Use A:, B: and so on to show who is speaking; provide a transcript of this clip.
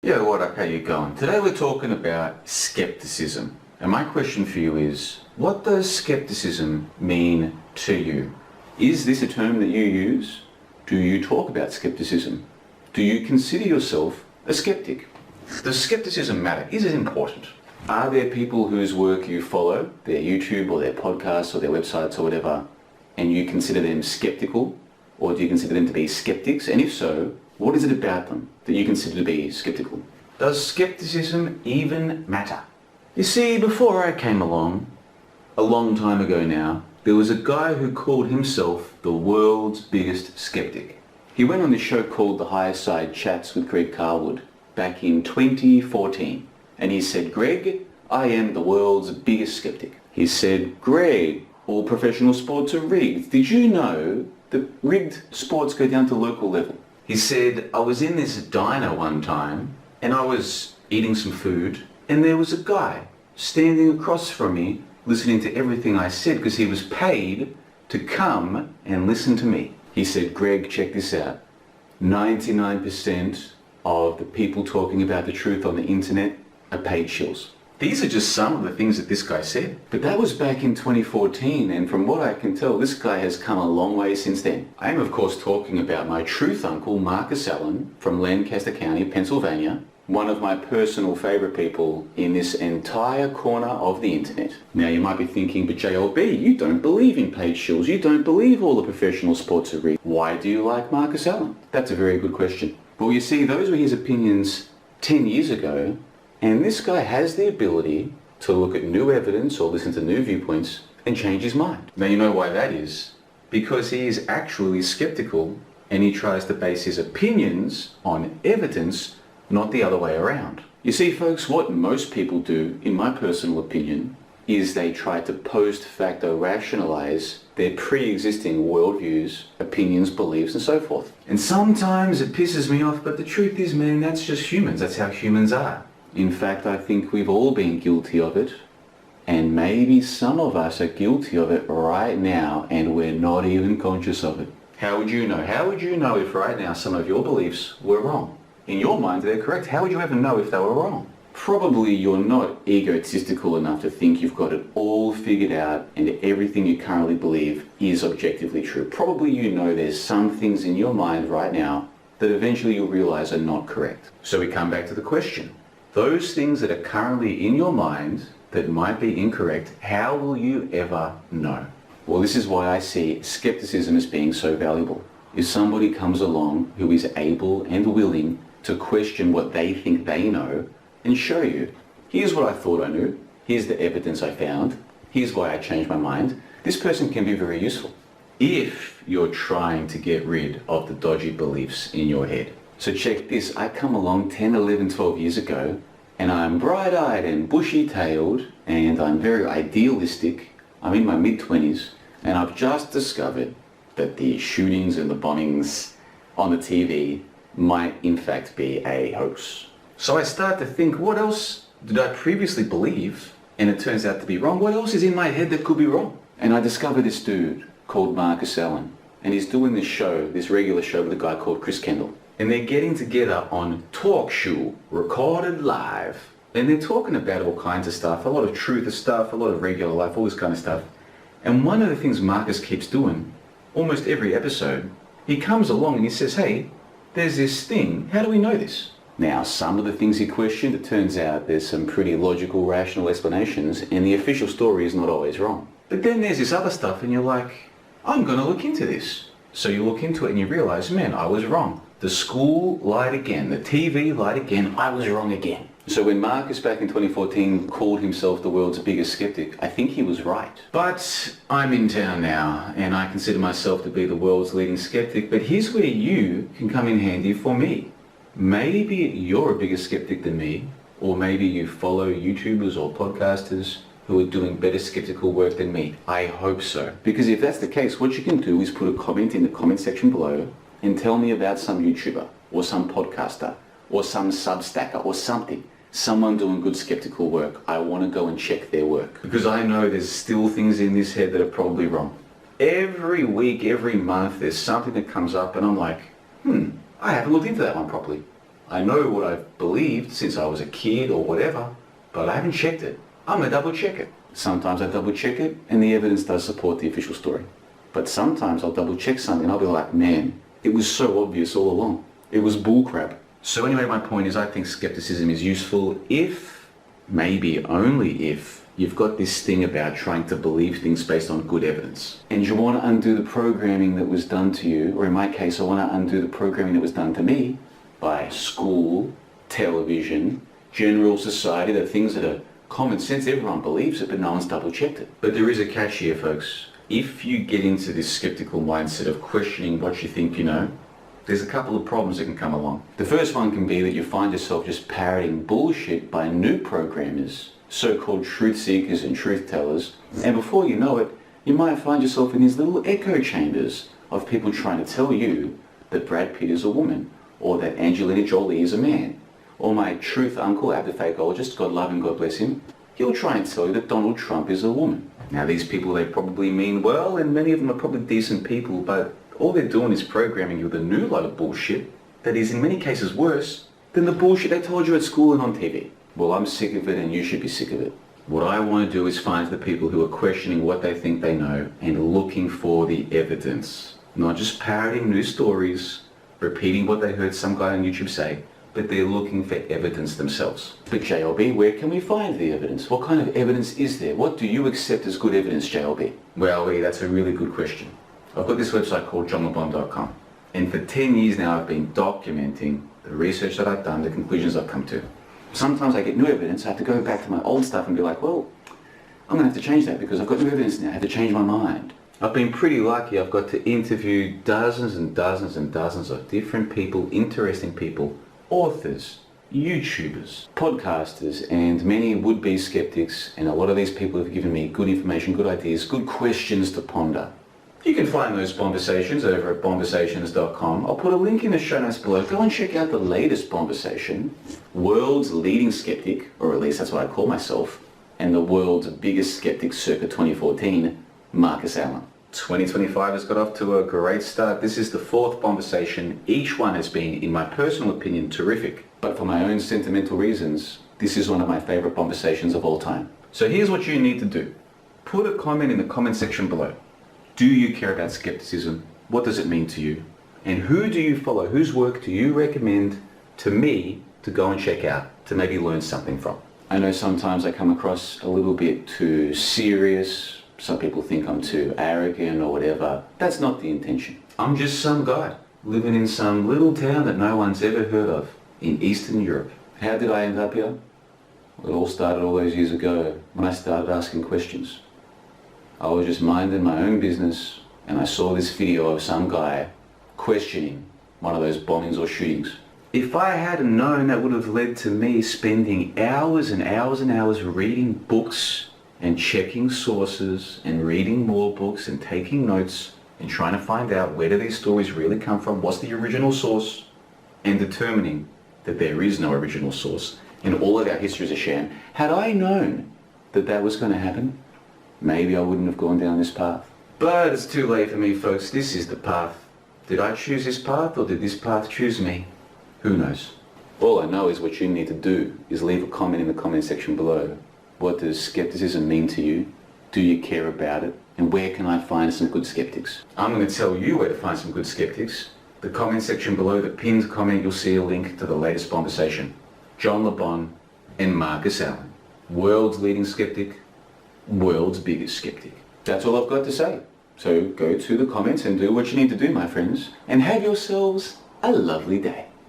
A: Yeah, what up, how you going? Today we're talking about skepticism. And my question for you is, what does skepticism mean to you? Is this a term that you use? Do you talk about skepticism? Do you consider yourself a skeptic? Does skepticism matter? Is it important? Are there people whose work you follow, their YouTube or their podcasts or their websites or whatever, and you consider them skeptical? Or do you consider them to be skeptics? And if so, what is it about them that you consider to be skeptical? Does skepticism even matter? You see, before I came along, a long time ago now, there was a guy who called himself the world's biggest skeptic. He went on this show called The Higher Side Chats with Greg Carwood back in 2014. And he said, Greg, I am the world's biggest skeptic. He said, Greg, all professional sports are rigged. Did you know that rigged sports go down to local level? He said, I was in this diner one time and I was eating some food and there was a guy standing across from me listening to everything I said because he was paid to come and listen to me. He said, Greg, check this out. 99% of the people talking about the truth on the internet are paid shills. These are just some of the things that this guy said. But that was back in 2014, and from what I can tell, this guy has come a long way since then. I am, of course, talking about my truth uncle, Marcus Allen, from Lancaster County, Pennsylvania, one of my personal favorite people in this entire corner of the internet. Now, you might be thinking, but JLB, you don't believe in paid shills. You don't believe all the professional sports are rigged. Why do you like Marcus Allen? That's a very good question. Well, you see, those were his opinions 10 years ago, and this guy has the ability to look at new evidence or listen to new viewpoints and change his mind. Now you know why that is. Because he is actually skeptical and he tries to base his opinions on evidence, not the other way around. You see, folks, what most people do, in my personal opinion, is they try to post facto rationalize their pre-existing worldviews, opinions, beliefs, and so forth. And sometimes it pisses me off, but the truth is, man, that's just humans. That's how humans are. In fact, I think we've all been guilty of it, and maybe some of us are guilty of it right now, and we're not even conscious of it. How would you know? How would you know if right now some of your beliefs were wrong? In your mind, they're correct. How would you ever know if they were wrong? Probably you're not egotistical enough to think you've got it all figured out and everything you currently believe is objectively true. Probably you know there's some things in your mind right now that eventually you'll realize are not correct. So we come back to the question. Those things that are currently in your mind that might be incorrect, how will you ever know? Well, this is why I see skepticism as being so valuable. If somebody comes along who is able and willing to question what they think they know and show you, here's what I thought I knew, here's the evidence I found, here's why I changed my mind, this person can be very useful if you're trying to get rid of the dodgy beliefs in your head. So check this, I come along 10, 11, 12 years ago and I'm bright-eyed and bushy-tailed and I'm very idealistic. I'm in my mid-20s and I've just discovered that the shootings and the bombings on the TV might in fact be a hoax. So I start to think, what else did I previously believe and it turns out to be wrong? What else is in my head that could be wrong? And I discovered this dude called Marcus Allen and he's doing this show, this regular show with a guy called Chris Kendall. And they're getting together on talk show, recorded live. And they're talking about all kinds of stuff, a lot of truth stuff, a lot of regular life, all this kind of stuff. And one of the things Marcus keeps doing, almost every episode, he comes along and he says, hey, there's this thing, how do we know this? Now, some of the things he questioned, it turns out there's some pretty logical, rational explanations, and the official story is not always wrong. But then there's this other stuff and you're like, I'm going to look into this. So you look into it and you realize, man, I was wrong. The school lied again, the TV lied again, I was wrong again. So when Marcus back in 2014 called himself the world's biggest skeptic, I think he was right. But I'm in town now and I consider myself to be the world's leading skeptic, but here's where you can come in handy for me. Maybe you're a bigger skeptic than me, or maybe you follow YouTubers or podcasters who are doing better skeptical work than me. I hope so. Because if that's the case, what you can do is put a comment in the comment section below and tell me about some YouTuber or some podcaster or some Substacker or something. Someone doing good skeptical work. I want to go and check their work. Because I know there's still things in this head that are probably wrong. Every week, every month, there's something that comes up and I'm like, I haven't looked into that one properly. I know what I've believed since I was a kid or whatever, but I haven't checked it. I'm going to double check it. Sometimes I double check it and the evidence does support the official story. But sometimes I'll double check something and I'll be like, man, it was so obvious all along. It was bullcrap. So anyway, my point is I think skepticism is useful if, maybe only if, you've got this thing about trying to believe things based on good evidence. And you want to undo the programming that was done to you, or in my case, I want to undo the programming that was done to me by school, television, general society, the things that are common sense. Everyone believes it, but no one's double checked it. But there is a catch here, folks. If you get into this skeptical mindset of questioning what you think you know, there's a couple of problems that can come along. The first one can be that you find yourself just parroting bullshit by new programmers, so-called truth seekers and truth tellers, and before you know it, you might find yourself in these little echo chambers of people trying to tell you that Brad Pitt is a woman, or that Angelina Jolie is a man, or my truth uncle, apathecologist, God love him, God bless him, he'll try and tell you that Donald Trump is a woman. Now these people, they probably mean well, and many of them are probably decent people, but all they're doing is programming you with a new lot of bullshit that is in many cases worse than the bullshit they told you at school and on TV. Well, I'm sick of it and you should be sick of it. What I want to do is find the people who are questioning what they think they know and looking for the evidence. Not just parroting news stories, repeating what they heard some guy on YouTube say, but they're looking for evidence themselves. But JLB, where can we find the evidence? What kind of evidence is there? What do you accept as good evidence, JLB? Well, Lee, that's a really good question. I've got this website called johnlebon.com, and for 10 years now I've been documenting the research that I've done, the conclusions I've come to. Sometimes I get new evidence, I have to go back to my old stuff and be like, well, I'm going to have to change that because I've got new evidence now, I have to change my mind. I've been pretty lucky. I've got to interview dozens and dozens and dozens of different people, interesting people, authors, YouTubers, podcasters, and many would-be skeptics, and a lot of these people have given me good information, good ideas, good questions to ponder. You can find those conversations over at bombersations.com. I'll put a link in the show notes below. Go and check out the latest conversation, world's leading skeptic, or at least that's what I call myself, and the world's biggest skeptic circa 2014, Marcus Allen. 2025 has got off to a great start. This is the fourth conversation. Each one has been, in my personal opinion, terrific. But for my own sentimental reasons, this is one of my favorite conversations of all time. So here's what you need to do. Put a comment in the comment section below. Do you care about skepticism? What does it mean to you? And who do you follow? Whose work do you recommend to me to go and check out, to maybe learn something from? I know sometimes I come across a little bit too serious. Some people think I'm too arrogant or whatever. That's not the intention. I'm just some guy living in some little town that no one's ever heard of in Eastern Europe. How did I end up here? Well, it all started all those years ago when I started asking questions. I was just minding my own business and I saw this video of some guy questioning one of those bombings or shootings. If I hadn't known, that would have led to me spending hours and hours and hours reading books and checking sources and reading more books and taking notes and trying to find out where do these stories really come from, what's the original source, and determining that there is no original source and all of our history is a sham. Had I known that that was going to happen, maybe I wouldn't have gone down this path. But it's too late for me, folks. This is the path. Did I choose this path or did this path choose me? Who knows? All I know is what you need to do is leave a comment in the comment section below. What does skepticism mean to you? Do you care about it? And where can I find some good skeptics? I'm going to tell you where to find some good skeptics. The comment section below, the pinned comment, you'll see a link to the latest conversation. John LeBon and Marcus Allen. World's leading skeptic, world's biggest skeptic. That's all I've got to say. So go to the comments and do what you need to do, my friends, and have yourselves a lovely day.